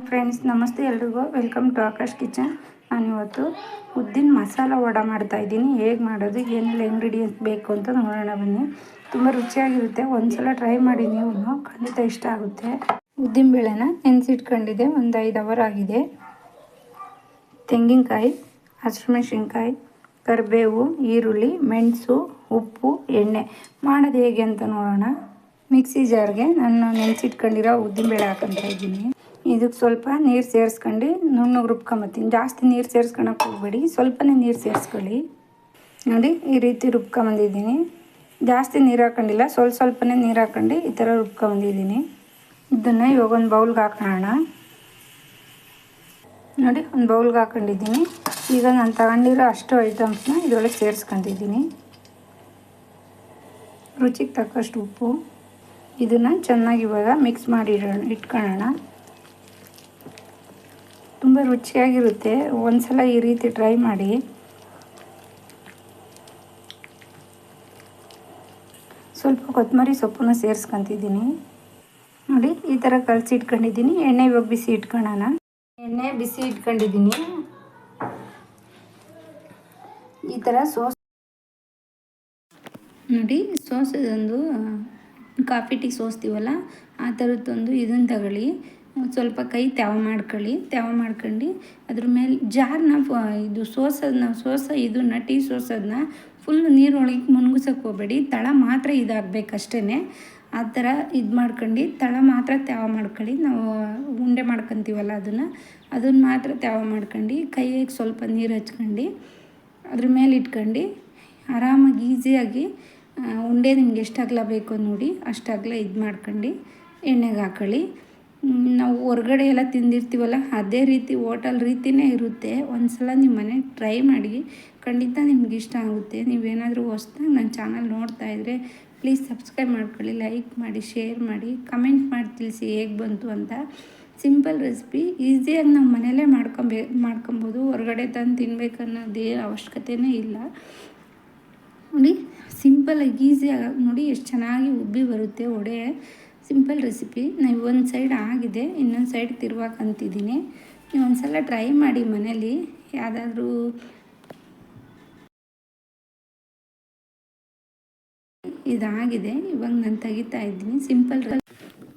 Friends, ನಮಸ್ತೆ ಎಲ್ರಿಗೂ. Welcome to Aakash kitchen. ನಾನಿವತ್ತು ಉದ್ದಿನ ಮಸಾಲ ವಡೆ ಮಾಡ್ತಾಯಿದ್ದೀನಿ. ಹೇಗೆ ಮಾಡೋದು, ಏನೆಲ್ಲ ಇಂಗ್ರೀಡಿಯೆಂಟ್ಸ್ ಬೇಕು ಅಂತ ನೋಡೋಣ ಬನ್ನಿ. ತುಂಬ ರುಚಿಯಾಗಿರುತ್ತೆ. ಒಂದ್ಸಲ ಟ್ರೈ ಮಾಡಿ, ನೀವು ಖಂಡಿತ ಇಷ್ಟ ಆಗುತ್ತೆ. ಉದ್ದಿನ ಬೇಳೆನ ನೆನೆಸಿಟ್ಕೊಂಡಿದ್ದೆ, ಒಂದು 5 ಅವರ್ ಆಗಿದೆ. ತೆಂಗಿನಕಾಯಿ, ಹಸಿಮೆಣಸಿನ್ಕಾಯಿ, ಕರಿಬೇವು, ಈರುಳ್ಳಿ, ಮೆಣಸು, ಉಪ್ಪು, ಎಣ್ಣೆ. ಮಾಡೋದು ಹೇಗೆ ಅಂತ ನೋಡೋಣ. ಮಿಕ್ಸಿ ಜಾರ್ಗೆ ನಾನು ನೆನೆಸಿಟ್ಕೊಂಡಿರೋ ಉದ್ದಿನಬೇಳೆ ಹಾಕೊತಾ ಇದ್ದೀನಿ. ಇದಕ್ಕೆ ಸ್ವಲ್ಪ ನೀರು ಸೇರಿಸ್ಕೊಂಡು ನುಣ್ಣಗೆ ರುಬ್ಕೊಂಬತ್ತೀನಿ. ಜಾಸ್ತಿ ನೀರು ಸೇರಿಸ್ಕೊಳಕ್ಕೆ ಹೋಗಬೇಡಿ, ಸ್ವಲ್ಪನೇ ನೀರು ಸೇರಿಸ್ಕೊಳ್ಳಿ. ನೋಡಿ, ಈ ರೀತಿ ರುಬ್ಕೊಂಬಂದಿದ್ದೀನಿ. ಜಾಸ್ತಿ ನೀರು ಹಾಕೊಂಡಿಲ್ಲ, ಸ್ವಲ್ಪನೇ ನೀರು ಹಾಕೊಂಡು ಈ ಥರ ರುಬ್ಕೊಂಬಂದಿದ್ದೀನಿ. ಇದನ್ನು ಇವಾಗ ಒಂದು ಬೌಲ್ಗೆ ಹಾಕೋಣ. ನೋಡಿ, ಒಂದು ಬೌಲ್ಗೆ ಹಾಕೊಂಡಿದ್ದೀನಿ. ಈಗ ನಾನು ತಗೊಂಡಿರೋ ಅಷ್ಟು ಐಟಮ್ಸ್ನ ಇದರೊಳಗೆ ಸೇರಿಸ್ಕೊತಿದ್ದೀನಿ. ರುಚಿಗೆ ತಕ್ಕಷ್ಟು ಉಪ್ಪು. ಇದನ್ನು ಚೆನ್ನಾಗಿ ಇವಾಗ ಮಿಕ್ಸ್ ಮಾಡಿ ಇಟ್ಕೊಳ್ಳೋಣ. ತುಂಬ ರುಚಿಯಾಗಿರುತ್ತೆ. ಒಂದ್ಸಲ ಈ ರೀತಿ ಟ್ರೈ ಮಾಡಿ. ಸ್ವಲ್ಪ ಕೊತ್ತಂಬರಿ ಸೊಪ್ಪನ್ನು ಸೇರಿಸ್ಕೊತಿದ್ದೀನಿ. ನೋಡಿ, ಈ ಥರ ಕಲಸಿ ಇಟ್ಕೊಂಡಿದ್ದೀನಿ. ಎಣ್ಣೆ ಇವಾಗ ಬಿಸಿ ಇಟ್ಕೊಳ್ಳೋಣ. ಎಣ್ಣೆ ಬಿಸಿ ಇಟ್ಕೊಂಡಿದ್ದೀನಿ. ಈ ಥರ ಸೋಸ್ ನೋಡಿ, ಸೋಸದೊಂದು ಕಾಫಿ ಟೀ ಸೋಸ್ತೀವಲ್ಲ, ಆ ಥರದ್ದೊಂದು ಇದನ್ನು ತಗೊಳ್ಳಿ. ಸ್ವಲ್ಪ ಕೈ ತ್ಯಾವ ಮಾಡ್ಕೊಂಡು ಅದ್ರ ಮೇಲೆ ಜಾರನ್ನ ಇದು ಇದನ್ನ ಟೀ ಸೋಸೋದನ್ನ ಫುಲ್ ನೀರೊಳಗೆ ಮುನ್ಗಿಸೋಕೆ ಹೋಗಬೇಡಿ. ತಳ ಮಾತ್ರ ಇದಾಗಬೇಕಷ್ಟೇ. ಆ ಥರ ಇದು ಮಾಡ್ಕೊಂಡು ತಳ ಮಾತ್ರ ತ್ಯಾವ ಮಾಡ್ಕೊಳ್ಳಿ. ನಾವು ಉಂಡೆ ಮಾಡ್ಕೊತೀವಲ್ಲ, ಅದನ್ನು ಮಾತ್ರ ತ್ಯಾವ ಮಾಡ್ಕೊಂಡು ಕೈಗೆ ಸ್ವಲ್ಪ ನೀರು ಹಚ್ಕೊಂಡು ಅದ್ರ ಮೇಲೆ ಇಟ್ಕೊಂಡು ಆರಾಮಾಗಿ ಈಸಿಯಾಗಿ ಉಂಡೆ ನಿಮ್ಗೆ ಎಷ್ಟು ಅಗಲ ಬೇಕು ನೋಡಿ ಅಷ್ಟು ಅಗಲ ಇದು ಮಾಡ್ಕೊಂಡು ಎಣ್ಣೆಗೆ ಹಾಕೊಳ್ಳಿ. ನಾವು ಹೊರಗಡೆ ಎಲ್ಲ ತಿಂದಿರ್ತೀವಲ್ಲ, ಅದೇ ರೀತಿ ಹೋಟೆಲ್ ರೀತಿಯೇ ಇರುತ್ತೆ. ಒಂದ್ಸಲ ನಿಮ್ಮ ಮನೆಗೆ ಟ್ರೈ ಮಾಡಿ, ಖಂಡಿತ ನಿಮ್ಗೆ ಇಷ್ಟ ಆಗುತ್ತೆ. ನೀವೇನಾದರೂ ಹೊಸ್ದಾಗಿ ನನ್ನ ಚಾನಲ್ ನೋಡ್ತಾ ಇದ್ದರೆ ಪ್ಲೀಸ್ ಸಬ್ಸ್ಕ್ರೈಬ್ ಮಾಡ್ಕೊಳ್ಳಿ, ಲೈಕ್ ಮಾಡಿ, ಶೇರ್ ಮಾಡಿ, ಕಮೆಂಟ್ ಮಾಡಿ ತಿಳಿಸಿ ಹೇಗೆ ಬಂತು ಅಂತ. ಸಿಂಪಲ್ ರೆಸಿಪಿ, ಈಸಿಯಾಗಿ ನಾವು ಮನೆಯಲ್ಲೇ ಮಾಡ್ಕೊಬೋದು. ಹೊರಗಡೆ ತಂದು ತಿನ್ಬೇಕನ್ನೋದೇ ಅವಶ್ಯಕತೆಯೇ ಇಲ್ಲ. ನೋಡಿ, ಸಿಂಪಲಾಗಿ ಈಸಿಯಾಗಿ ನೋಡಿ ಎಷ್ಟು ಚೆನ್ನಾಗಿ ಉಬ್ಬಿ ಬರುತ್ತೆ ವಡೆ. Simple recipe. ನಾವು ಒಂದು ಸೈಡ್ ಆಗಿದೆ, ಇನ್ನೊಂದು ಸೈಡ್ ತಿರುವಾಕಂತಿದ್ದೀನಿ. ನೀವು ಒಂದು ಸಲ ಟ್ರೈ ಮಾಡಿ ಮನೇಲಿ. ಯಾವುದಾದ್ರೂ ಇದಾಗಿದೆ. ಇವಾಗ ನಾನು ತೆಗಿತಾ ಇದ್ದೀನಿ. ಸಿಂಪಲ್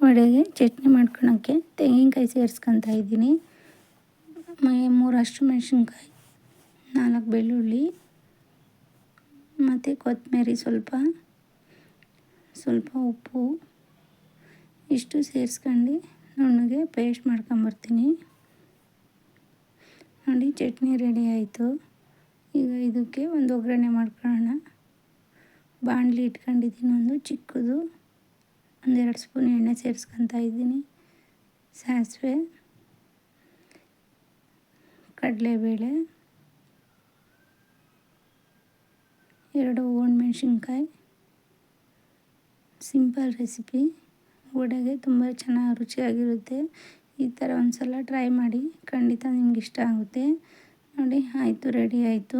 ವಡೆಗೆ ಚಟ್ನಿ ಮಾಡ್ಕೊಳಕ್ಕೆ ತೆಂಗಿನಕಾಯಿ ಸೇರಿಸ್ಕೊತಾ ಇದ್ದೀನಿ. 3 ಹಸಿಮೆಣಸಿನ್ಕಾಯಿ, 4 ಬೆಳ್ಳುಳ್ಳಿ ಮತ್ತು ಕೊತ್ತಂಬರಿ, ಸ್ವಲ್ಪ ಉಪ್ಪು, ಇಷ್ಟು ಸೇರಿಸ್ಕೊಂಡು ನುಣ್ಣಗೆ ಪೇಸ್ಟ್ ಮಾಡ್ಕೊಂಬರ್ತೀನಿ. ನೋಡಿ, ಚಟ್ನಿ ರೆಡಿ ಆಯಿತು. ಈಗ ಇದಕ್ಕೆ ಒಂದು ಒಗ್ಗರಣೆ ಮಾಡ್ಕೊಳ್ಳೋಣ. ಬಾಣಲಿ ಇಟ್ಕೊಂಡಿದ್ದೀನಿ, ಒಂದು ಚಿಕ್ಕದು. 1-2 ಸ್ಪೂನ್ ಎಣ್ಣೆ ಸೇರಿಸ್ಕೊತಾ ಇದ್ದೀನಿ. ಸಾಸಿವೆ, ಕಡಲೆಬೇಳೆ, 2 ಒಣಮೆಣಸಿನ್ಕಾಯಿ. Simple recipe. ವಡೆಗೆ ತುಂಬ ಚೆನ್ನಾಗಿ ರುಚಿಯಾಗಿರುತ್ತೆ. ಈ ಥರ ಒಂದು ಸಲ ಟ್ರೈ ಮಾಡಿ, ಖಂಡಿತ ನಿಮ್ಗೆ ಇಷ್ಟ ಆಗುತ್ತೆ. ನೋಡಿ, ಆಯಿತು, ರೆಡಿ ಆಯಿತು.